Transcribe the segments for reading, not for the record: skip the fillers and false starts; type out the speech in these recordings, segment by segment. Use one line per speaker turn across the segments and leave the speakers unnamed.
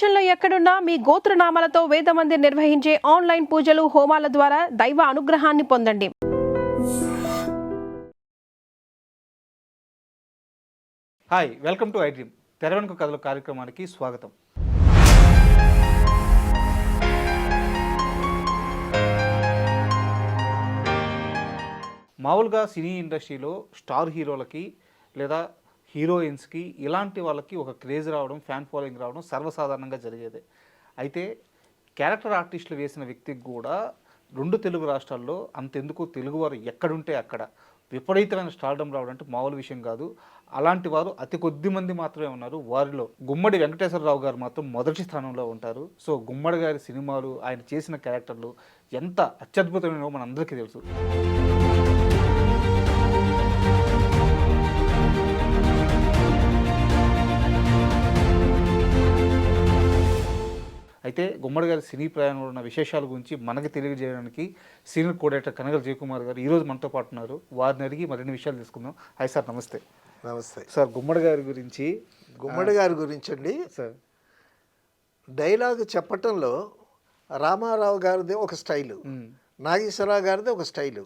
ప్రపంచంలో ఎక్కడున్నా మీ గోత్రనామాలతో వేదమందిర్ నిర్వహించే ఆన్లైన్ పూజలు హోమాల ద్వారా దైవ అనుగ్రహాన్ని పొందండి.
Hi, welcome to iDream తెరవెనుక కథల కార్యక్రమానికి స్వాగతం. మామూలుగా సినీ ఇండస్ట్రీలో స్టార్ హీరోలకి లేదా హీరోయిన్స్కి ఇలాంటి వాళ్ళకి ఒక క్రేజ్ రావడం, ఫ్యాన్ ఫాలోయింగ్ రావడం సర్వసాధారణంగా జరిగేదే. అయితే క్యారెక్టర్ ఆర్టిస్టులు వేసిన వ్యక్తికి కూడా రెండు తెలుగు రాష్ట్రాల్లో అంతెందుకు తెలుగువారు ఎక్కడుంటే అక్కడ విపరీతమైన స్టార్డమ్ రావడం అంటే మామూలు విషయం కాదు. అలాంటి వారు అతి కొద్ది మంది మాత్రమే ఉన్నారు. వారిలో గుమ్మడి వెంకటేశ్వరరావు గారు మాత్రం మొదటి స్థానంలో ఉంటారు. సో గుమ్మడి గారి సినిమాలు, ఆయన చేసిన క్యారెక్టర్లు ఎంత అత్యద్భుతమైనవో మనందరికీ తెలుసు. అయితే గుమ్మడి గారి సినీ ప్రయాణంలో ఉన్న విశేషాల గురించి మనకి తెలియజేయడానికి సీనియర్ కోఆర్డినేటర్ కనగల జయకుమార్ గారు ఈరోజు మనతో పాటు ఉన్నారు. వారిని అడిగి మరిన్ని విషయాలు తీసుకుందాం. హాయ్ సార్, నమస్తే.
నమస్తే
సార్. గుమ్మడి గారి
గురించి అండి
సార్,
డైలాగ్ చెప్పటంలో రామారావు గారిది ఒక స్టైలు, నాగేశ్వరరావు గారిది ఒక స్టైలు,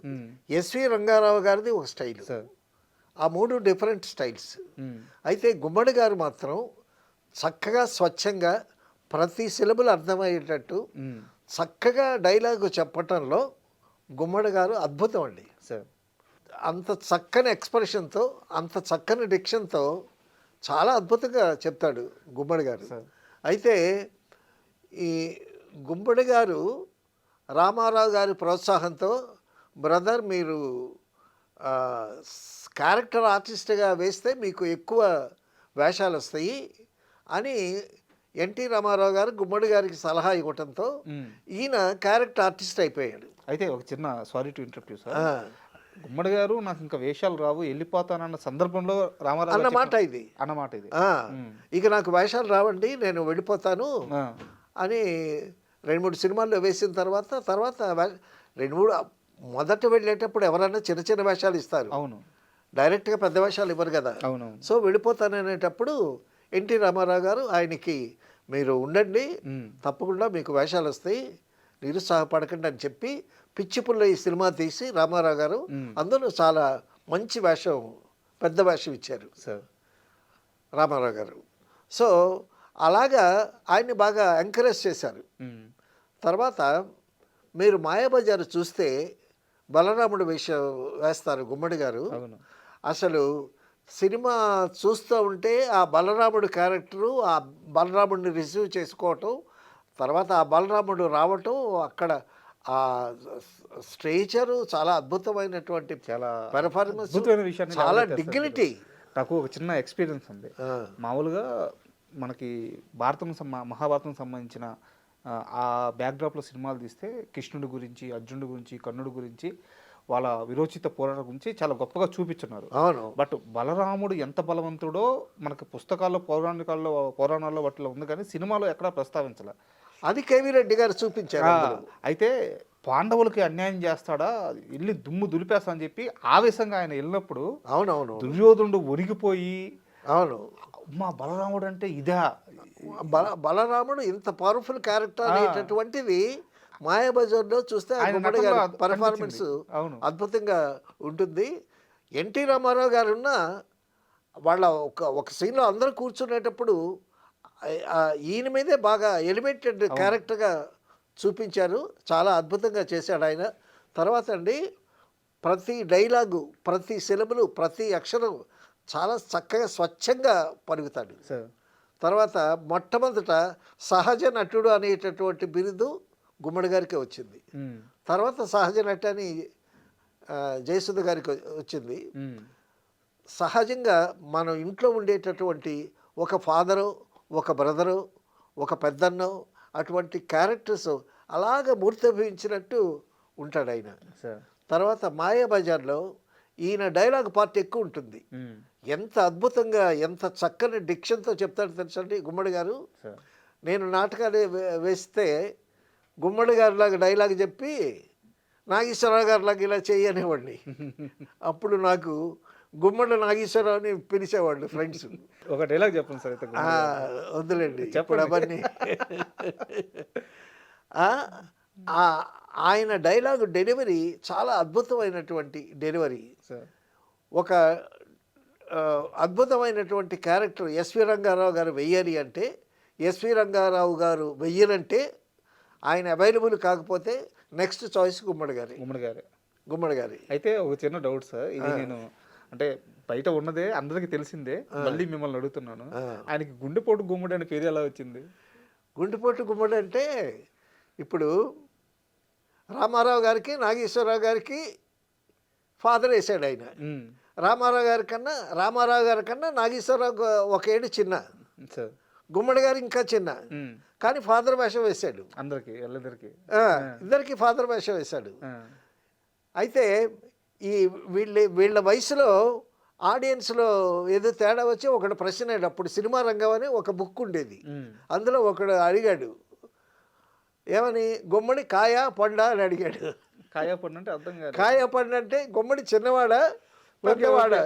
ఎస్వి రంగారావు గారిది ఒక స్టైలు. ఆ మూడు డిఫరెంట్ స్టైల్స్. అయితే గుమ్మడి గారు మాత్రం చక్కగా స్వచ్ఛంగా ప్రతి సిలబుల్ అర్థమయ్యేటట్టు చక్కగా డైలాగు చెప్పటంలో గుమ్మడి గారు అద్భుతం అండి. అంత చక్కని ఎక్స్ప్రెషన్తో, అంత చక్కని డిక్షన్తో చాలా అద్భుతంగా చెప్తాడు గుమ్మడి గారు. అయితే ఈ గుమ్మడి గారు రామారావు గారి ప్రోత్సాహంతో, బ్రదర్ మీరు క్యారెక్టర్ ఆర్టిస్ట్గా వేస్తే మీకు ఎక్కువ వేషాలు వస్తాయి అని ఎన్టీ రామారావు గారు గుమ్మడి గారికి సలహా ఇవ్వటంతో ఈయన క్యారెక్టర్ ఆర్టిస్ట్ అయిపోయాడు.
అయితే ఒక చిన్న సారీ టు ఇంటరప్ట్ సార్, గుమ్మడి గారు నాకు ఇంకా వేషాలు రావు వెళ్ళిపోతానన్న సందర్భంలో రామారావు
అన్నమాట ఇది. ఇక నాకు వేషాలు రావండి, నేను వెళ్ళిపోతాను అని 2-3 సినిమాల్లో వేసిన తర్వాత 2-3 మొదట వెళ్ళేటప్పుడు ఎవరైనా చిన్న చిన్న వేషాలు ఇస్తారు.
అవును,
డైరెక్ట్గా పెద్ద వేషాలు ఇవ్వరు కదా.
అవును.
సో వెళ్ళిపోతాననేటప్పుడు ఎన్టీ రామారావు గారు ఆయనకి మీరు ఉండండి, తప్పకుండా మీకు వేషాలు వస్తాయి, నిరుత్సాహపడకండి అని చెప్పి పిచ్చి పుల్ల ఈ సినిమా తీసి రామారావు గారు అందులో చాలా మంచి వేషం, పెద్ద వేషం ఇచ్చారు రామారావు గారు. సో అలాగా ఆయన్ని బాగా ఎంకరేజ్ చేశారు. తర్వాత మీరు మాయాబజారు చూస్తే బలరాముడు వేస్తారు గుమ్మడి గారు. అసలు సినిమా చూస్తూ ఉంటే ఆ బలరాముడు క్యారెక్టరు, ఆ బలరాముడిని రిసీవ్ చేసుకోవటం, తర్వాత ఆ బలరాముడు రావటం, అక్కడ ఆ స్ట్రేచరు చాలా అద్భుతమైనటువంటి, చాలా పెర్ఫార్మెన్స్, చాలా డిగ్నిటీ.
నాకు ఒక చిన్న ఎక్స్పీరియన్స్ ఉంది. మామూలుగా మనకి మహాభారతం సంబంధించిన ఆ బ్యాక్డ్రాప్లో సినిమాలు తీస్తే కృష్ణుడి గురించి, అర్జునుడి గురించి, కర్ణుడి గురించి, వాళ్ళ విరోచిత పోరాటం గురించి చాలా గొప్పగా చూపించున్నారు.
అవును.
బట్ బలరాముడు ఎంత బలవంతుడో మనకు పుస్తకాల్లో, పురాణాల్లో వాటిలో ఉంది, కానీ సినిమాలో ఎక్కడా ప్రస్తావించాల.
అది కేవీ రెడ్డి గారు చూపించారు.
అయితే పాండవులకి అన్యాయం చేస్తాడా, వెళ్ళి దుమ్ము దులిపేస్తా అని చెప్పి ఆవేశంగా ఆయన వెళ్ళినప్పుడు
అవునవును
దుర్యోధనుడు ఒరిగిపోయి,
అవును
మా బలరాముడు అంటే ఇదా,
బలరాముడు ఇంత పవర్ఫుల్ క్యారెక్టర్ అనేటటువంటిది మాయాబజార్లో చూస్తే గుమ్మడి గారి పర్ఫార్మెన్స్ అద్భుతంగా ఉంటుంది. ఎన్టీ రామారావు గారు ఉన్న వాళ్ళ ఒక సీన్లో అందరూ కూర్చునేటప్పుడు ఈయన మీదే బాగా ఎలివేటెడ్ క్యారెక్టర్గా చూపించారు. చాలా అద్భుతంగా చేశాడు ఆయన. తర్వాత అండి ప్రతి డైలాగు, ప్రతి సిలబులు, ప్రతి అక్షరం చాలా చక్కగా స్వచ్ఛంగా పలుకుతాడు. తర్వాత మొట్టమొదట సహజ నటుడు అనేటటువంటి బిరుదు గుమ్మడి గారికి వచ్చింది. తర్వాత సహజ నటి అని జయసుధ గారికి వచ్చింది. సహజంగా మనం ఇంట్లో ఉండేటటువంటి ఒక ఫాదరు, ఒక బ్రదరు, ఒక పెద్దన్నో అటువంటి క్యారెక్టర్స్ అలాగ మూర్తిభవించినట్టు ఉంటాడు ఆయన. తర్వాత మాయాబజార్లో ఈయన డైలాగ్ పార్ట్ ఎక్కువ ఉంటుంది. ఎంత అద్భుతంగా, ఎంత చక్కని డిక్షన్తో చెప్తాడు తెలుసండి గుమ్మడి గారు. నేను నాటకాలు వేస్తే గుమ్మడి గారిలాగా డైలాగ్ చెప్పి నాగేశ్వరరావు గారిలాగా ఇలా చేయనేవాడిని. అప్పుడు నాకు గుమ్మడి నాగేశ్వరరావు అని పిలిచేవాళ్ళు ఫ్రెండ్స్.
ఒక డైలాగ్ చెప్పండి సార్ అయితే.
వద్దులేండి ఇప్పుడు అవన్నీ. ఆ, ఆయన డైలాగ్ డెలివరీ చాలా అద్భుతమైనటువంటి డెలివరీ.
సార్
ఒక అద్భుతమైనటువంటి క్యారెక్టర్ ఎస్వి రంగారావు గారు వెయ్యాలి అంటే, ఎస్వి రంగారావు గారు వెయ్యనంటే ఆయన అవైలబుల్ కాకపోతే నెక్స్ట్ చాయిస్ గుమ్మడి గారి. గుమ్మడి గారి.
అయితే ఒక చిన్న డౌట్ సార్, ఇది నేను అంటే బయట ఉన్నదే అందరికీ తెలిసిందే, మళ్ళీ మిమ్మల్ని అడుగుతున్నాను. ఆయనకి గుండెపోటు గుమ్మడి అనే పేరు ఎలా వచ్చింది?
గుండెపోటు గుమ్మడి అంటే ఇప్పుడు రామారావు గారికి నాగేశ్వరరావు గారికి ఫాదర్ వేసాడు ఆయన. రామారావు గారి కన్నా నాగేశ్వరరావు ఒక ఏడు చిన్న, గుమ్మడి గారు ఇంకా చిన్న, కానీ ఫాదర్ వేషం వేశాడు. ఇద్దరికి ఫాదర్ వేషం వేశాడు. అయితే ఈ వీళ్ళ వయసులో ఆడియన్స్లో ఏదో తేడా వచ్చి ఒకడు ప్రశ్న, అప్పుడు సినిమా రంగం అని ఒక బుక్ ఉండేది, అందులో ఒకడు అడిగాడు ఏమని, గుమ్మడి కాయా పండా అని అడిగాడు.
కాయా పండు అంటే అర్థం కాదు.
కాయా పండు అంటే గుమ్మడి చిన్నవాడా పెద్దవాడా?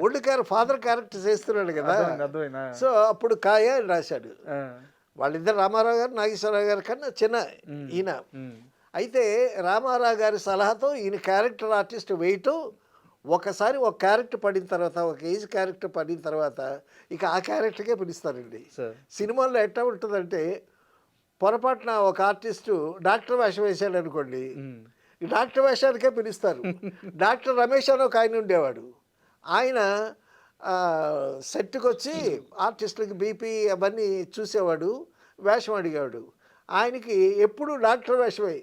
ఓల్డ్ ఫాదర్ క్యారెక్టర్ చేస్తున్నాడు కదా, సో అప్పుడు కాయ అని రాశాడు. వాళ్ళిద్దరు రామారావు గారు నాగేశ్వరరావు గారి కన్నా చిన్న ఈయన. అయితే రామారావు గారి సలహాతో ఈయన క్యారెక్టర్ ఆర్టిస్ట్ వేయటం, ఒకసారి ఒక క్యారెక్టర్ పడిన తర్వాత, ఒక ఏజ్ క్యారెక్టర్ పడిన తర్వాత ఇక ఆ క్యారెక్టర్కే పిలుస్తారండి. సినిమాల్లో ఎట్లా ఉంటుందంటే, పొరపాటున ఒక ఆర్టిస్టు డాక్టర్ వేషం వేసాడు అనుకోండి, ఈ డాక్టర్ వేషానికే పిలుస్తారు. డాక్టర్ రమేష్ అని ఒక ఆయన ఉండేవాడు, ఆయన సెట్కి వచ్చి ఆర్టిస్టులకి బీపీ అవన్నీ చూసేవాడు, వేషం అడిగేవాడు. ఆయనకి ఎప్పుడు డాక్టర్ వేషమే,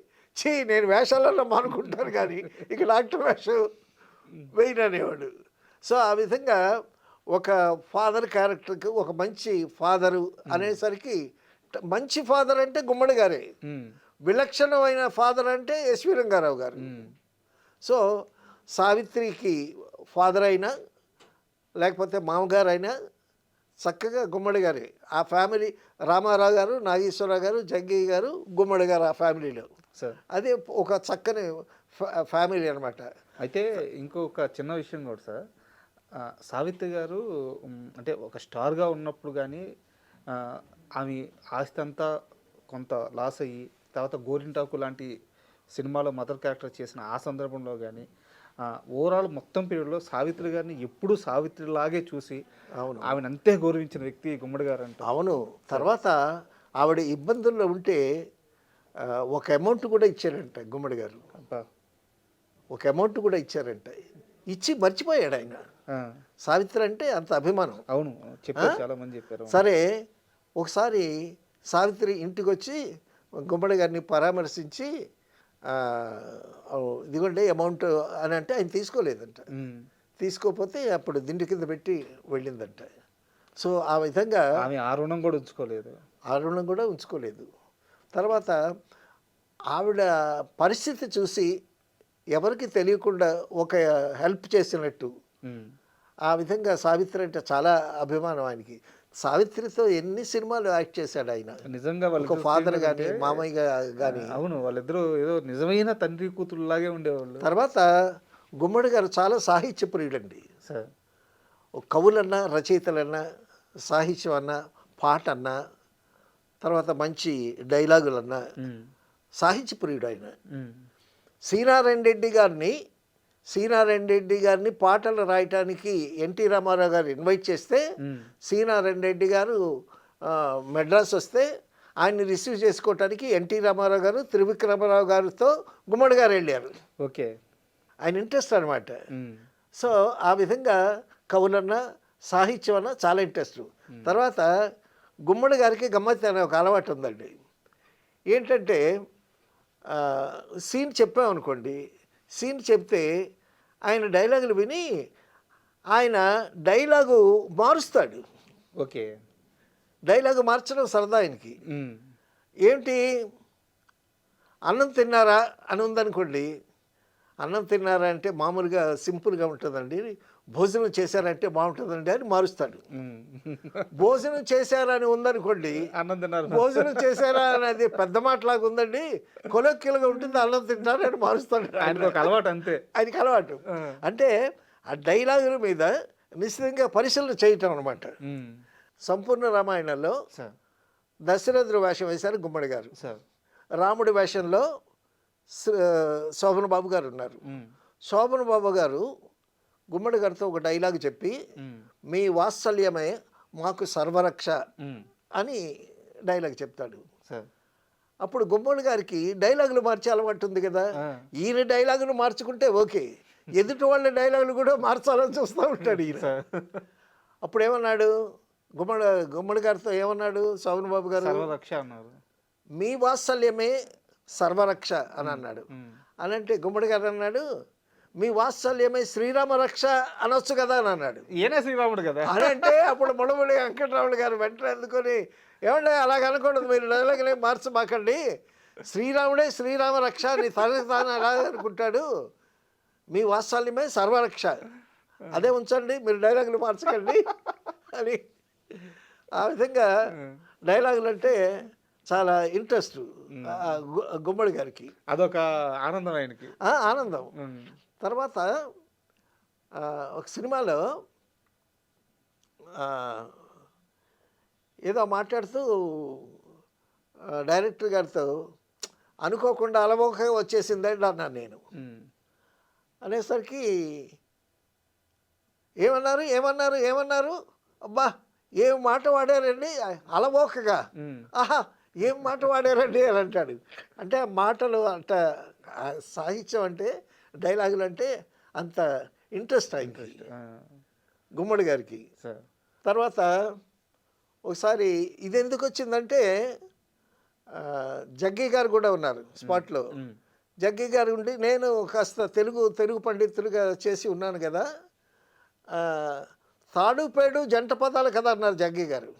నేను వేషాలలో మానుకుంటాను కానీ ఇక డాక్టర్ వేషం వేయననేవాడు. సో ఆ విధంగా ఒక ఫాదర్ క్యారెక్టర్కి ఒక మంచి ఫాదరు అనేసరికి, మంచి ఫాదర్ అంటే గుమ్మడి గారే, విలక్షణమైన ఫాదర్ అంటే ఎస్వి రంగారావు గారు. సో సావిత్రికి ఫాదర్ అయినా లేకపోతే మామగారు అయినా చక్కగా గుమ్మడి గారే. ఆ ఫ్యామిలీ రామారావు గారు, నాగేశ్వరరావు గారు, జగ్గయ్య గారు, గుమ్మడి గారు, ఆ ఫ్యామిలీలో అదే ఒక చక్కని ఫ్యామిలీ అనమాట.
అయితే ఇంకొక చిన్న విషయం కూడా సార్, సావిత్రి గారు అంటే ఒక స్టార్గా ఉన్నప్పుడు కానీ ఆమె ఆస్తి అంతా కొంత లాస్ అయ్యి తర్వాత గోరింటాకు లాంటి సినిమాలో మదర్ క్యారెక్టర్ చేసిన ఆ సందర్భంలో కానీ ఓవరాల్ మొత్తం పీరియడ్లో సావిత్రి గారిని ఎప్పుడూ సావిత్రిలాగే చూసి ఆమెను అంతే గౌరవించిన వ్యక్తి గుమ్మడి గారు అంటే.
అవును. తర్వాత ఆవిడ ఇబ్బందుల్లో ఉంటే ఒక అమౌంట్ కూడా ఇచ్చారంట గుమ్మడి గారు, ఒక అమౌంట్ కూడా ఇచ్చారంట. ఇచ్చి మర్చిపోయాడు ఆయన. సావిత్రి అంటే అంత అభిమానం.
అవును, చెప్పారు, చాలా మంది చెప్పారు.
సరే ఒకసారి సావిత్రి ఇంటికి వచ్చి గుమ్మడి గారిని పరామర్శించి ఇదిగోండి అమౌంట్ అని అంటే ఆయన తీసుకోలేదంట. తీసుకోకపోతే అప్పుడు దిండు కింద పెట్టి వెళ్ళిందంట. సో ఆ విధంగా
ఆ రుణం కూడా ఉంచుకోలేదు. తర్వాత ఆవిడ పరిస్థితి చూసి ఎవరికి తెలియకుండా ఒక హెల్ప్ చేసినట్టు, ఆ విధంగా సావిత్రి అంటే చాలా అభిమానం ఆయనకి. సావిత్రితో ఎన్ని సినిమాలు యాక్ట్ చేశాడు ఆయన, నిజంగా ఒక ఫాదర్ కానీ మామయ్య కానీ. అవును, వాళ్ళిద్దరూ ఏదో నిజమైన తండ్రి కూతురులాగే ఉండేవాళ్ళు.
తర్వాత గుమ్మడి గారు చాలా సాహిత్య ప్రియుడండి. కవులన్నా, రచయితలన్నా, సాహిత్యం అన్నా, పాట అన్నా, తర్వాత మంచి డైలాగులన్నా సాహిత్య ప్రియుడు ఆయన. శ్రీనారాయణ రెడ్డి గారిని పాటలు రాయటానికి ఎన్టీ రామారావు గారు ఇన్వైట్ చేస్తే, శ్రీనారాయణ రెడ్డి గారు మెడ్రాస్ వస్తే ఆయన్ని రిసీవ్ చేసుకోవటానికి ఎన్టీ రామారావు గారు, త్రివిక్రమరావు గారితో గుమ్మడి గారు వెళ్ళారు.
ఓకే,
ఆయన ఇంట్రెస్ట్ అనమాట. సో ఆ విధంగా కవులన్నా, సాహిత్యం అన్నా చాలా ఇంట్రెస్ట్. తర్వాత గుమ్మడి గారికి గమ్మత్తు అనే ఒక అలవాటు ఉందండి. ఏంటంటే సీన్ చెప్పామనుకోండి, సీన్ చెప్తే ఆయన డైలాగులు విని ఆయన డైలాగు మారుస్తాడు.
ఓకే,
డైలాగు మార్చడం సరదా ఆయనకి. ఏంటి, అన్నం తిన్నారా అని ఉందనుకోండి, అన్నం తిన్నారా అంటే మామూలుగా సింపుల్గా ఉంటుందండి, భోజనం చేశారంటే బాగుంటుందండి అని మారుస్తాడు. భోజనం చేశారని ఉందనుకోండి, భోజనం చేశారా అనేది పెద్ద మాటలాగా ఉందండి, కొలొక్కిలుగా ఉంటుంది, అన్నం తింటారు అని మారుస్తాడు.
ఆయనకు అలవాటు. అంతే,
ఆయనకి అలవాటు. అంటే ఆ డైలాగుల మీద నిశ్చితంగా పరిశీలన చేయటం అనమాట.
ఉమ్.
సంపూర్ణ రామాయణంలో
సార్
దశరథుడు వేషం వేశారు గుమ్మడి గారు.
సార్
రాముడి వేషంలో శోభన్ బాబు గారు ఉన్నారు.
ఉమ్.
శోభన్ బాబు గారు గుమ్మడి గారితో ఒక డైలాగ్ చెప్పి
ఉమ్.
మీ వాత్సల్యమే మాకు సర్వరక్ష
ఉమ్.
అని డైలాగ్ చెప్తాడు.
సార్
అప్పుడు గుమ్మడి గారికి డైలాగులు మార్చే అలవాటు ఉంది కదా, ఈయన డైలాగులు మార్చుకుంటే ఓకే, ఎదుటి వాళ్ళ డైలాగులు కూడా మార్చాలని చూస్తూ ఉంటాడు ఈయన.
సార్
అప్పుడు ఏమన్నాడు గుమ్మడి గారితో ఏమన్నాడు శోభన్ బాబు గారు,
సర్వరక్ష అన్నారు.
మీ వాత్సల్యమే సర్వరక్ష అని అన్నాడు.
ఉమ్.
అని అంటే గుమ్మడి గారు అన్నాడు, మీ వాత్సల్యమే శ్రీరామ రక్ష అనొచ్చు కదా అని అన్నాడు.
ఈయనే శ్రీరాముడు కదా.
అని అంటే అప్పుడు ముడముడి వెంకటరాముడు గారు వెంటనే అందుకొని, ఏమంటే అలాగ అనకూడదు, మీరు డైలాగులే మార్చమాకండి, శ్రీరాముడే శ్రీరామ రక్ష అని తనకి తాను అలా అనుకుంటాడు, మీ వాత్సల్యమే సర్వరక్ష అదే ఉంచండి, మీరు డైలాగులు మార్చకండి అని. ఆ విధంగా డైలాగులు అంటే చాలా ఇంట్రెస్ట్ గుమ్మడి గారికి,
అదొక ఆనందం ఆయనకి.
ఆనందం. తర్వాత ఒక సినిమాలో ఏదో మాట్లాడుతూ డైరెక్టర్ గారితో అనుకోకుండా అలవోకగా వచ్చేసిందండి అన్నాను నేను. అనేసరికి ఏమన్నారు ఏమన్నారు ఏమన్నారు అబ్బా ఏం మాట వాడారండి అలవోకగా, ఆహా ఏం మాట వాడారండి అని అంటాడు. అంటే ఆ మాటలు అంత సాహిత్యం అంటే డైలాగులు అంటే అంత ఇంట్రెస్ట్ అయింది గుమ్మడి గారికి. తర్వాత ఒకసారి ఇది ఎందుకు వచ్చిందంటే జగ్గీ గారు కూడా ఉన్నారు స్పాట్లో. జగ్గీ గారు ఉండి నేను కాస్త తెలుగు పండితులుగా చేసి ఉన్నాను కదా, తాడు పేడు జంట పదాలు కదా అన్నారు జగ్గీ గారు.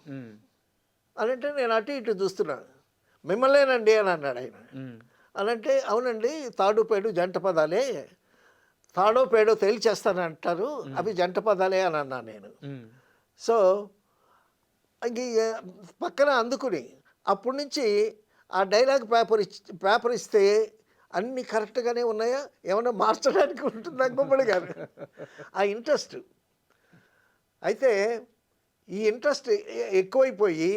అని అంటే నేను అటు ఇటు చూస్తున్నాను, మిమ్మల్నేనండి అని అన్నాడు ఆయన. అని అంటే అవునండి తాడు పేడు జంట పదాలే, తాడో పేడో తేల్చేస్తాను అంటారు, అవి జంట పదాలే అని అన్నాను నేను. సో ఇంక పక్కన అందుకుని అప్పటి నుంచి ఆ డైలాగ్ పేపర్ ఇస్తే అన్నీ కరెక్ట్గానే ఉన్నాయా, ఏమన్నా మార్చడానికి ఉంటుందా గుమ్మడి గారు. ఆ ఇంట్రెస్ట్ అయితే ఈ ఇంట్రెస్ట్ ఎక్కువైపోయి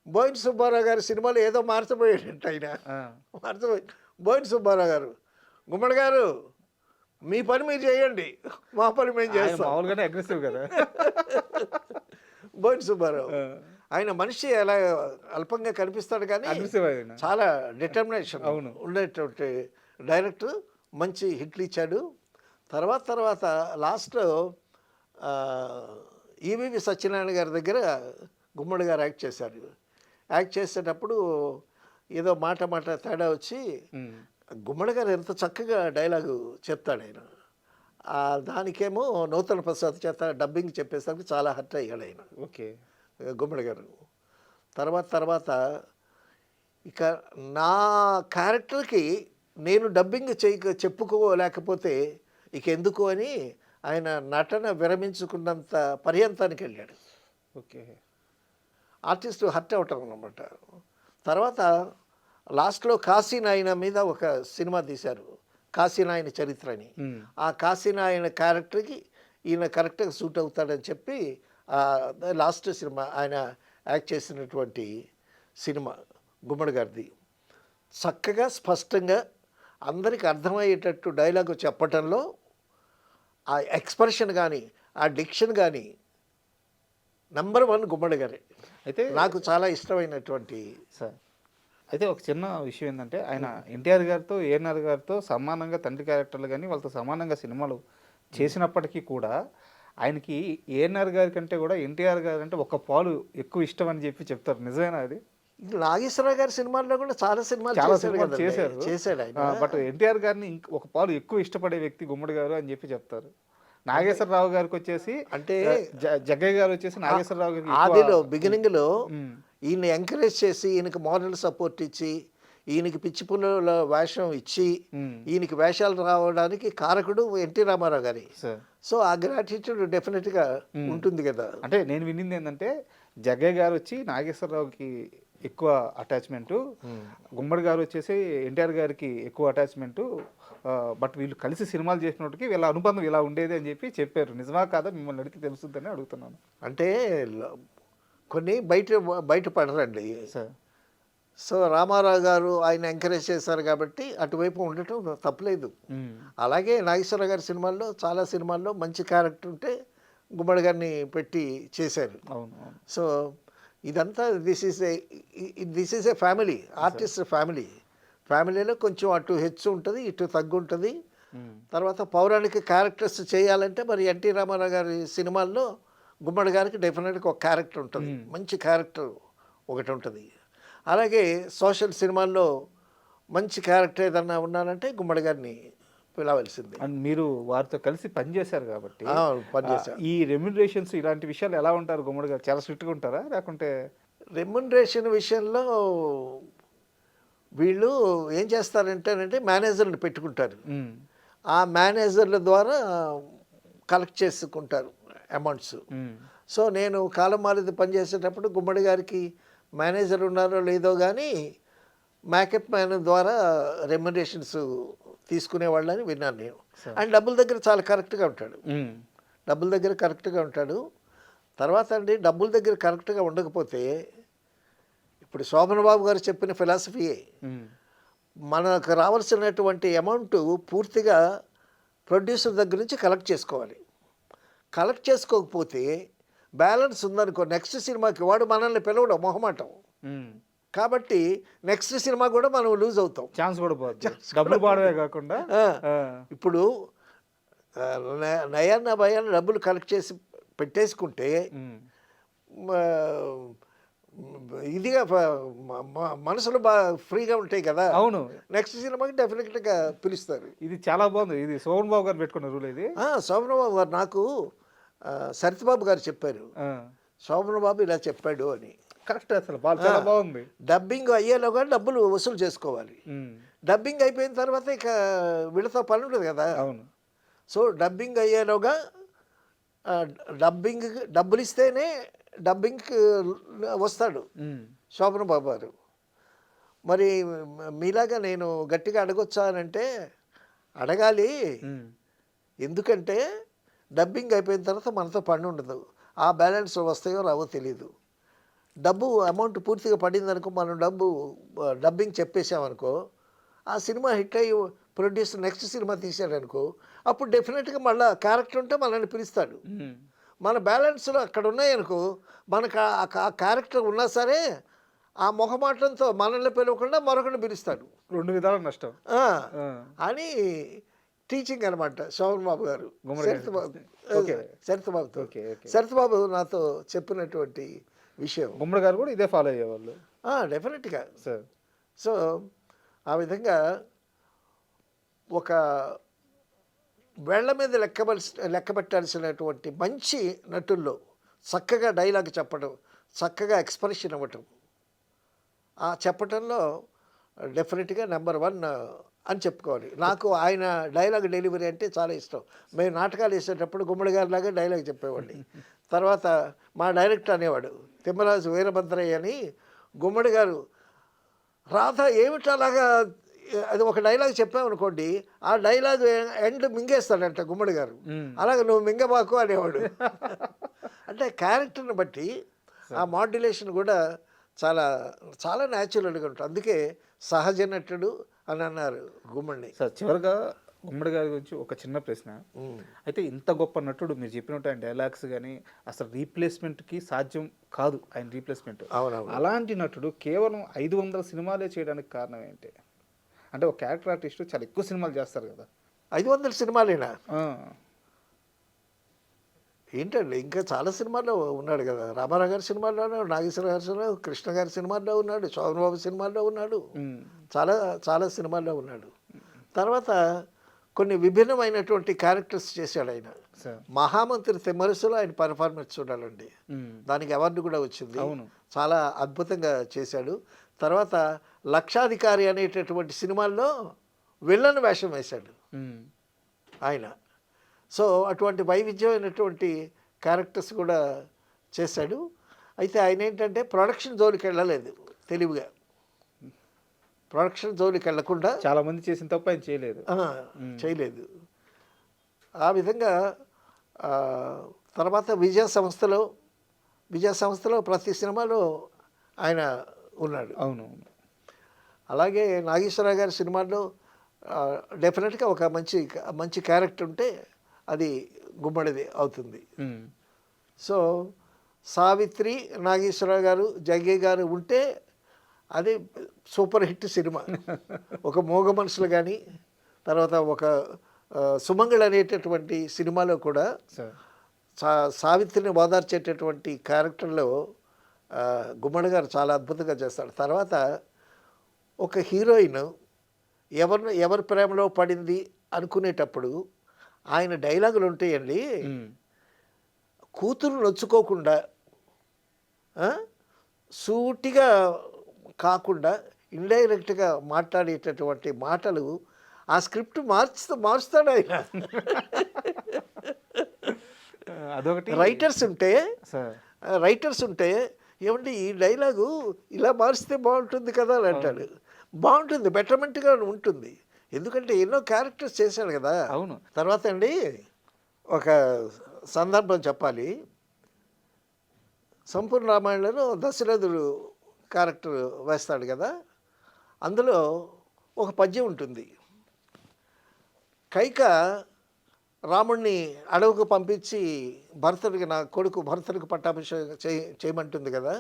బోయిన సుబ్బారావు గారి సినిమాలో ఏదో మార్చబోయాడంట ఆయన. మార్చబోయి బోయిన సుబ్బారావు గారు, గుమ్మడి గారు మీ పని మీరు చేయండి, మా పని మేము చేస్తాం.
మామూలుగానే అగ్రెసివ్ కదా
బోయిన సుబ్బారావు. ఆయన మనిషి అలా అల్పంగా కనిపిస్తాడు కానీ చాలా డిటర్మినేషన్ ఉండేటువంటి డైరెక్టర్, మంచి హిట్లు ఇచ్చాడు. తర్వాత లాస్ట్లో ఈవీవి సత్యనారాయణ గారి దగ్గర గుమ్మడి గారు యాక్ట్ చేశారు. యాక్ట్ చేసేటప్పుడు ఏదో మాట తేడా వచ్చి గుమ్మడి గారు ఎంత చక్కగా డైలాగు చెప్తాడు ఆయన, దానికేమో నూతన ప్రసాద్ చేత డబ్బింగ్ చెప్పేసరికి చాలా హర్ట్ అయ్యాడు ఆయన. ఓకే గుమ్మడి గారు. తర్వాత ఇక నా క్యారెక్టర్కి నేను డబ్బింగ్ చెప్పుకోలేకపోతే ఇక ఎందుకు అని ఆయన నటన విరమించుకున్నంత పర్యంతానికి వెళ్ళాడు. ఓకే ఆర్టిస్ట్ హర్ట్ అవటం అన్నమాట. తర్వాత లాస్ట్లో కాశీనాయన మీద ఒక సినిమా తీశారు, కాశీనాయన చరిత్ర అని. ఆ కాశీనాయన క్యారెక్టర్కి ఈయన కరెక్ట్గా సూట్ అవుతాడని చెప్పి లాస్ట్ సినిమా ఆయన యాక్ట్ చేసినటువంటి సినిమా గుమ్మడి గారిది. చక్కగా స్పష్టంగా అందరికీ అర్థమయ్యేటట్టు డైలాగు చెప్పటంలో ఆ ఎక్స్ప్రెషన్ కానీ ఆ డిక్షన్ కానీ నంబర్ 1 గుమ్మడి గారే. అయితే నాకు చాలా ఇష్టమైనటువంటి
సార్. అయితే ఒక చిన్న విషయం ఏంటంటే ఆయన ఎన్టీఆర్ గారితో ఏఎన్ఆర్ గారితో సమానంగా తండ్రి క్యారెక్టర్లు కానీ వాళ్ళతో సమానంగా సినిమాలు చేసినప్పటికీ కూడా ఆయనకి ఏఎన్ఆర్ గారి కంటే కూడా ఎన్టీఆర్ గారు అంటే ఒక పాలు ఎక్కువ ఇష్టం అని చెప్పి చెప్తారు. నిజమేనా అది?
నాగేశ్వరరావు గారి సినిమాల్లో కూడా చాలా సినిమాలు చేశాడు ఆయన.
బట్ ఎన్టీఆర్ గారిని ఒక పాలు ఎక్కువ ఇష్టపడే వ్యక్తి గుమ్మడి గారు అని చెప్పి చెప్తారు. నాగేశ్వరరావు గారికి వచ్చేసి అంటే జగ్గయ్య గారు వచ్చేసి నాగేశ్వరరావు గారికి
ఆదిలో బిగినింగ్లో ఈయన ఎంకరేజ్ చేసి ఈయనకి మోరల్ సపోర్ట్ ఇచ్చి ఈయనకి పిచ్చి పుల్ల వేషం ఇచ్చి ఈయనకి వేషాలు రావడానికి కారకుడు ఎన్టీ రామారావు గారి. సో ఆ గ్రాటిట్యూడ్ డెఫినెట్గా ఉంటుంది కదా.
అంటే నేను వినింది ఏంటంటే జగ్గయ్య గారు వచ్చి నాగేశ్వరరావుకి ఎక్కువ అటాచ్మెంటు, గుమ్మడి గారు వచ్చేసి ఎన్టీఆర్ గారికి ఎక్కువ అటాచ్మెంటు. బట్ వీళ్ళు కలిసి సినిమాలు చేసినప్పటికీ వీళ్ళ అనుబంధం ఇలా ఉండేది అని చెప్పి చెప్పారు. నిజమా కాదా మిమ్మల్ని అడిగితే తెలుస్తుందని అడుగుతున్నాను
అంటే కొన్ని బయటపడరండి.
సార్.
సో రామారావు గారు ఆయన ఎంకరేజ్ చేశారు కాబట్టి అటువైపు ఉండటం తప్పలేదు. అలాగే నాగేశ్వరరావు గారి సినిమాల్లో చాలా సినిమాల్లో మంచి క్యారెక్టర్ ఉంటే గుమ్మడి గారిని పెట్టి చేశారు.
అవును అవును.
సో ఇదంతా this is a family, artist family. ఫ్యామిలీలో కొంచెం అటు హెచ్చు ఉంటుంది, ఇటు తగ్గు ఉంటుంది. తర్వాత పౌరాణిక క్యారెక్టర్స్ చేయాలంటే మరి ఎన్టీ రామారావు గారి సినిమాల్లో గుమ్మడి గారికి డెఫినెట్గా ఒక క్యారెక్టర్ ఉంటుంది, మంచి క్యారెక్టర్ ఒకటి ఉంటుంది. అలాగే సోషల్ సినిమాల్లో మంచి క్యారెక్టర్ ఏదన్నా ఉన్నానంటే గుమ్మడి గారిని పిలవలసింది.
అండ్ మీరు వారితో కలిసి పనిచేశారు కాబట్టి
పనిచేశారు.
ఈ రెమ్యునరేషన్స్ ఇలాంటి విషయాలు ఎలా ఉంటారు గుమ్మడి గారు? చాలా స్ట్రిక్ట్గా ఉంటారా లేకుంటే?
రెమ్యునరేషన్ విషయంలో వీళ్ళు ఏం చేస్తారంటేనంటే మేనేజర్ని పెట్టుకుంటారు. ఆ మేనేజర్ల ద్వారా కలెక్ట్ చేసుకుంటారు అమౌంట్స్. సో నేను కాలం మారేది పనిచేసేటప్పుడు గుమ్మడి గారికి మేనేజర్ ఉన్నారో లేదో కానీ మేకప్ మ్యాన్ ద్వారా రెమ్యునరేషన్స్ తీసుకునేవాళ్ళని విన్నాను నేను. అండ్ డబ్బుల దగ్గర చాలా కరెక్ట్గా ఉంటాడు. డబ్బుల దగ్గర కరెక్ట్గా ఉంటాడు. తర్వాత అండి డబ్బుల దగ్గర కరెక్ట్గా ఉండకపోతే ఇప్పుడు శోభన్ బాబు గారు చెప్పిన ఫిలాసఫీయే, మనకు రావాల్సినటువంటి అమౌంట్ పూర్తిగా ప్రొడ్యూసర్ దగ్గర నుంచి కలెక్ట్ చేసుకోవాలి. కలెక్ట్ చేసుకోకపోతే బ్యాలెన్స్ ఉందనుకో నెక్స్ట్ సినిమాకి వాడు మనల్ని పిలవడం మొహమాటం. కాబట్టి నెక్స్ట్ సినిమా కూడా మనం లూజ్ అవుతాం,
ఛాన్స్ కూడా పోతుంది. డబ్బులు పాడవే కాకుండా
ఇప్పుడు నయాన్న భయాన్ని డబ్బులు కలెక్ట్ చేసి పెట్టేసుకుంటే ఇదిగా మనసులో బాగా ఫ్రీగా ఉంటాయి కదా.
అవును,
నెక్స్ట్ సినిమాకి డెఫినెట్గా పిలుస్తారు.
ఇది చాలా బాగుంది. ఇది శోభన్ బాబు గారు పెట్టుకున్న రూల్ ఇది.
శోభన్ బాబు గారు నాకు సరితబాబు గారు చెప్పారు, శోభన్ బాబు ఇలా చెప్పాడు అని.
కరెక్ట్, అసలు చాలా బాగుంది.
డబ్బింగ్ అయ్యేలోగా డబ్బులు వసూలు చేసుకోవాలి. డబ్బింగ్ అయిపోయిన తర్వాత ఇక వీళ్ళతో పని ఉండదు కదా.
అవును.
సో డబ్బింగ్ అయ్యేలోగా డబ్బులు ఇస్తేనే డబ్బింగ్కి వస్తాడు శోభన్ బాబు గారు. మరి మీలాగా నేను గట్టిగా అడగొచ్చా అని అంటే అడగాలి. ఎందుకంటే డబ్బింగ్ అయిపోయిన తర్వాత మనతో పని ఉండదు. ఆ బ్యాలెన్స్ వస్తాయో రావో తెలియదు. డబ్బు అమౌంట్ పూర్తిగా పడిందనుకో, మనం డబ్బింగ్ చెప్పేసామనుకో, ఆ సినిమా హిట్ అయ్యి ప్రొడ్యూసర్ నెక్స్ట్ సినిమా తీసాడనుకో, అప్పుడు డెఫినెట్గా మళ్ళీ క్యారెక్టర్ ఉంటే మనల్ని పిలుస్తాడు. మన బ్యాలెన్స్లో అక్కడ ఉన్నాయనుకో, మనకు ఆ క్యారెక్టర్ ఉన్నా సరే ఆ మొహమాటంతో మనల్ని పిలవకుండా మరొకరిని పిలుస్తాడు.
రెండు విధాల నష్టం
అని టీచింగ్ అనమాట శోభన్ బాబు గారు సరితబాబు నాతో చెప్పినటువంటి విషయం.
గుమ్మడి గారు కూడా ఇదే ఫాలో అయ్యేవాళ్ళు
డెఫినెట్గా. సో ఆ విధంగా ఒక వేళ్ల మీద లెక్క పెట్టాల్సినటువంటి మంచి నటుల్లో చక్కగా డైలాగ్ చెప్పడం, చక్కగా ఎక్స్ప్రెషన్ ఇవ్వటం, ఆ చెప్పటంలో డెఫినెట్గా నెంబర్ 1 అని చెప్పుకోవాలి. నాకు ఆయన డైలాగ్ డెలివరీ అంటే చాలా ఇష్టం. మేము నాటకాలు వేసేటప్పుడు గుమ్మడి గారిలాగా డైలాగ్ చెప్పేవాడిని. తర్వాత మా డైరెక్టర్ అనేవాడు తిమ్మరాజు వీరభద్రయ్య అని. గుమ్మడి గారు రాధ ఏమిటి అలాగా, అది ఒక డైలాగ్ చెప్పామనుకోండి, ఆ డైలాగ్ ఎండ్ మింగేస్తాడంట గుమ్మడి గారు. అలాగే నువ్వు మింగబాకు అనేవాడు. అంటే క్యారెక్టర్ని బట్టి ఆ మాడ్యులేషన్ కూడా చాలా చాలా న్యాచురల్గా ఉంటుంది. అందుకే సహజ నటుడు అని అన్నారు గుమ్మడిని.
సార్, చివరిగా గుమ్మడి గారి గురించి ఒక చిన్న ప్రశ్న. అయితే ఇంత గొప్ప నటుడు, మీరు చెప్పినట్టు ఆయన డైలాగ్స్ కానీ అసలు రీప్లేస్మెంట్కి సాధ్యం కాదు ఆయన రీప్లేస్మెంట్.
అవునవును.
అలాంటి నటుడు కేవలం 500 సినిమాలే చేయడానికి కారణం ఏంటి? అంటే ఒక క్యారెక్టర్ ఆర్టిస్ట్ చాలా ఎక్కువ సినిమాలు చేస్తారు కదా.
500 సినిమాలేనా ఏంటండి, ఇంకా చాలా సినిమాల్లో ఉన్నాడు కదా. రామారావు గారి సినిమాల్లో ఉన్నాడు, నాగేశ్వర గారి సినిమా, కృష్ణ గారి సినిమాల్లో ఉన్నాడు, శోభన్ బాబు సినిమాల్లో ఉన్నాడు, చాలా చాలా సినిమాల్లో ఉన్నాడు. తర్వాత కొన్ని విభిన్నమైనటువంటి క్యారెక్టర్స్ చేశాడు ఆయన. మహామంత్రి తిమ్మరసులో ఆయన పర్ఫార్మెన్స్ చూడాలండి, దానికి అవార్డు కూడా వచ్చింది. చాలా అద్భుతంగా చేశాడు. తర్వాత లక్షాధికారి అనేటటువంటి సినిమాల్లో విలన్ వేషం వేశాడు ఆయన. సో అటువంటి వైవిధ్యమైనటువంటి క్యారెక్టర్స్ కూడా చేశాడు. అయితే ఆయన ఏంటంటే ప్రొడక్షన్ జోలికి వెళ్ళలేదు. తెలివిగా ప్రొడక్షన్ జోలికి వెళ్లకుండా
చాలా మంది చేసిన తప్పు ఆయన చేయలేదు.
చేయలేదు. ఆ విధంగా తర్వాత విజయ సంస్థలో ప్రతి సినిమాలో ఆయన ఉన్నాడు.
అవును.
అలాగే నాగేశ్వరరావు గారి సినిమాల్లో డెఫినెట్గా ఒక మంచి క్యారెక్టర్ ఉంటే అది గుమ్మడిది అవుతుంది. సో సావిత్రి, నాగేశ్వరరావు గారు, జగ్గయ్య గారు ఉంటే అది సూపర్ హిట్ సినిమా. ఒక మోగ మనుషులు కానీ, తర్వాత ఒక సుమంగళ అనేటటువంటి సినిమాలో కూడా సావిత్రిని ఓదార్చేటటువంటి క్యారెక్టర్లో గుమ్మడి గారు చాలా అద్భుతంగా చేస్తాడు. తర్వాత ఒక హీరోయిన్ ఎవరి ప్రేమలో పడింది అనుకునేటప్పుడు ఆయన డైలాగులు ఉంటాయండి, కూతురు నొచ్చుకోకుండా సూటిగా కాకుండా ఇండైరెక్ట్గా మాట్లాడేటటువంటి మాటలు ఆ స్క్రిప్ట్ మారుస్తాడు ఆయన.
అదొకటి.
రైటర్స్ ఉంటే ఏమంటే ఈ డైలాగు ఇలా మారిస్తే బాగుంటుంది కదా అని అంటాడు. బాగుంటుంది, బెటర్మెంట్గా ఉంటుంది. ఎందుకంటే ఎన్నో క్యారెక్టర్స్ చేశాడు కదా.
అవును.
తర్వాత అండి ఒక సందర్భం చెప్పాలి. సంపూర్ణ రామాయణంలో దశరథుడు క్యారెక్టర్ వేస్తాడు కదా, అందులో ఒక పద్యం ఉంటుంది. కైక రాముణ్ణి అడవుకు పంపించి నా కొడుకు భరతుడికి పట్టాభిషేకం చేయమంటుంది కదా,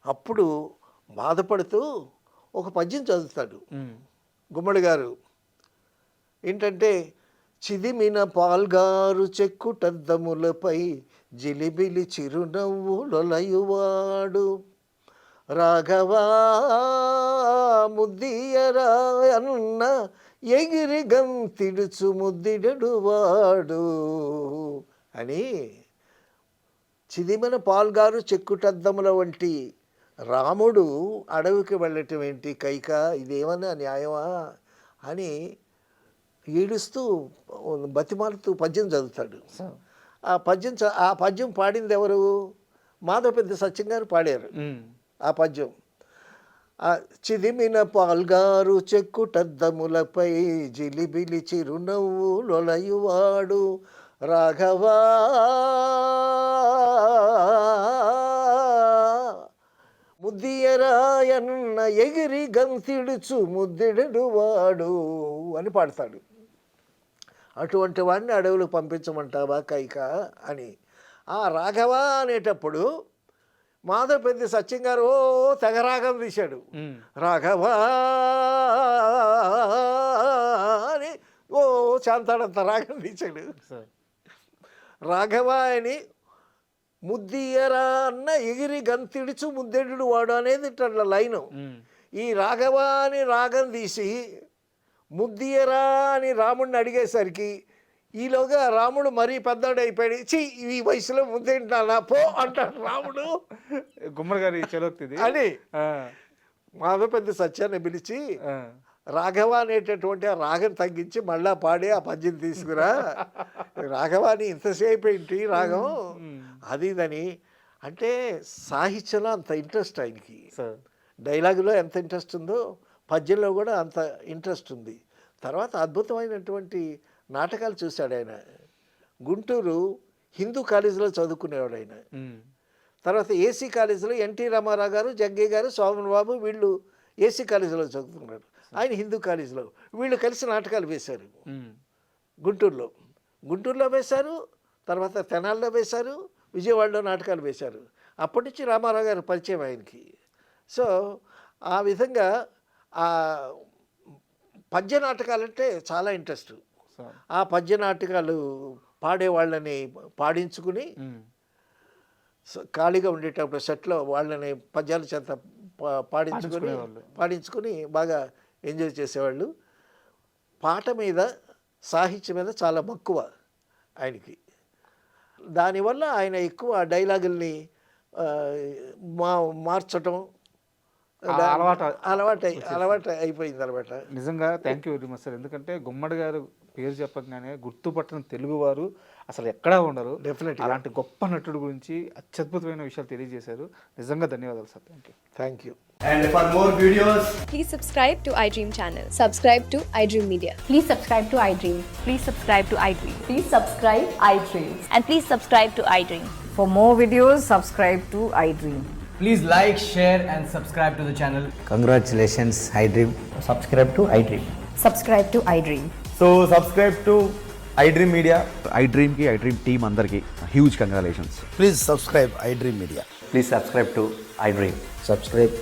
అప్పుడు బాధపడుతూ ఒక పద్యం చదువుతాడు గుమ్మడి గారు. ఏంటంటే, చిదిమిన పాల్గారు చెక్కుటద్దములపై జిలిబిలి చిరునవ్వులొలయువాడు, రాఘవా ముద్దియరా అన్న ఎగిరి గంతిడుచు ముద్దిడడువాడు అని. చిదిమిన పాల్గారు చెక్కుటద్దముల వంటి రాముడు అడవికి వెళ్ళటం ఏంటి కైక, ఇదేమన్నా న్యాయమా అని ఏడుస్తూ బతిమాలుతూ పద్యం చదువుతాడు. ఆ పద్యం పాడింది ఎవరు? మాధవపెద్ది సత్యం గారు పాడారు ఆ పద్యం. చిదిమిన పాల్గారు చెక్కుటద్దములపై జిలిబిలి చిరునవ్వులొలయువాడు, రాఘవా ముద్దియరాయన్న ఎగిరి గంతిడుచు ముద్దిడువాడు అని పాడతాడు. అటువంటి వాడిని అడవులకు పంపించమంటావా కైక అని. ఆ రాఘవ అనేటప్పుడు మాధవపెద్ది సత్యం గారు తెగరాగం తీశాడు. రాఘవా అని శాంతాడంత రాగం తీశాడు. రాఘవ అని ముద్దియరా అన్న ఎగిరి గంతిడుచు ముద్దెడు వాడు అనేది ఇట్లా లైను. ఈ రాఘవ అని రాగం తీసి ముద్దియరా అని రాముడిని అడిగేసరికి ఈలోగా రాముడు మరీ పెద్దోడైపోయాడు. ఈ వయసులో ముద్దేంటానా పో అంటాడు రాముడు.
గుమ్మడి గారి చలోక్తిది
అని మాధవపెద్ది సత్యాన్ని పిలిచి రాఘవ అనేటటువంటి ఆ రాగం తగ్గించి మళ్ళా పాడి ఆ పద్యం తీసుకురా, రాఘవాని ఇంతసేపు ఏంటి రాగం అది ఇదని. అంటే సాహిత్యంలో అంత ఇంట్రెస్ట్ ఆయనకి, డైలాగులో ఎంత ఇంట్రెస్ట్ ఉందో పద్యంలో కూడా అంత ఇంట్రెస్ట్ ఉంది. తర్వాత అద్భుతమైనటువంటి నాటకాలు చూశాడు ఆయన. గుంటూరు హిందూ కాలేజీలో చదువుకునేవాడు ఆయన. తర్వాత ఏసీ కాలేజీలో ఎన్టీ రామారావు గారు, జగ్గయ్య గారు, సోమన్ బాబు వీళ్ళు ఏసీ కాలేజీలో చదువుకున్నారు. ఆయన హిందూ కాలేజీలో. వీళ్ళు కలిసి నాటకాలు వేశారు గుంటూరులో వేశారు, తర్వాత తెనాల్లో వేశారు, విజయవాడలో నాటకాలు వేశారు. అప్పటి నుంచి రామారావు గారు పరిచయం ఆయనకి. సో ఆ విధంగా ఆ పద్య నాటకాలంటే చాలా ఇంట్రెస్ట్. ఆ పద్య నాటకాలు పాడేవాళ్ళని పాడించుకుని ఖాళీగా ఉండేటప్పుడు సెట్లో వాళ్ళని పద్యాల చేత పాడించుకుని బాగా ఎంజాయ్ చేసేవాళ్ళు. పాట మీద, సాహిత్యం మీద చాలా మక్కువ ఆయనకి. దానివల్ల ఆయన ఎక్కువ డైలాగుల్ని మార్చటం అలవాటు అయిపోయింది అనమాట.
నిజంగా thank you very much sir. ఎందుకంటే గుమ్మడి గారు పేరు చెప్పగానే గుర్తుపట్టిన తెలుగువారు అసలు ఎక్కడా ఉండరు.
డెఫినెట్లీ
అలాంటి గొప్ప నటుడు గురించి అత్యద్భుతమైన విషయాలు తెలియజేశారు. నిజంగా ధన్యవాదాలు sir. Thank you.
And for more videos,
Please subscribe to iDream channel.
Subscribe to iDream Media.
Please subscribe to iDream.
Please subscribe to iDream.
Please subscribe iDream.
And please subscribe to iDream.
For more videos, subscribe to iDream.
please like, share, and subscribe to the channel.
Congratulations, iDream.
Subscribe to iDream.
Subscribe to iDream.
So subscribe to iDream Media.
iDream ki iDream team అందరికి huge congratulations.
Please subscribe iDream Media.
Please subscribe to iDream.
Subscribe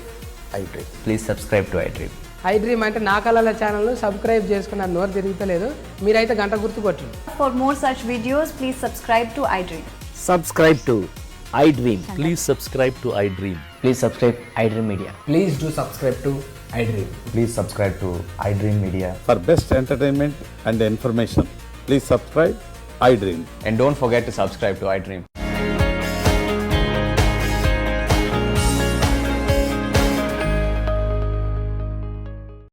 iDream.
Please subscribe to iDream.
iDream అంటే నా కళల ఛానల్ను subscribe చేసుకున్న నోరు తిరుగుతలేదు, మీరైతే గంట గుర్తు కొట్టండి.
For more such videos, please subscribe to iDream.
Subscribe to iDream.
Please subscribe to iDream.
Please subscribe iDream Media.
Please do subscribe to iDream.
Please subscribe to iDream Media.
For best entertainment and information, please subscribe iDream.
And don't forget to subscribe to iDream.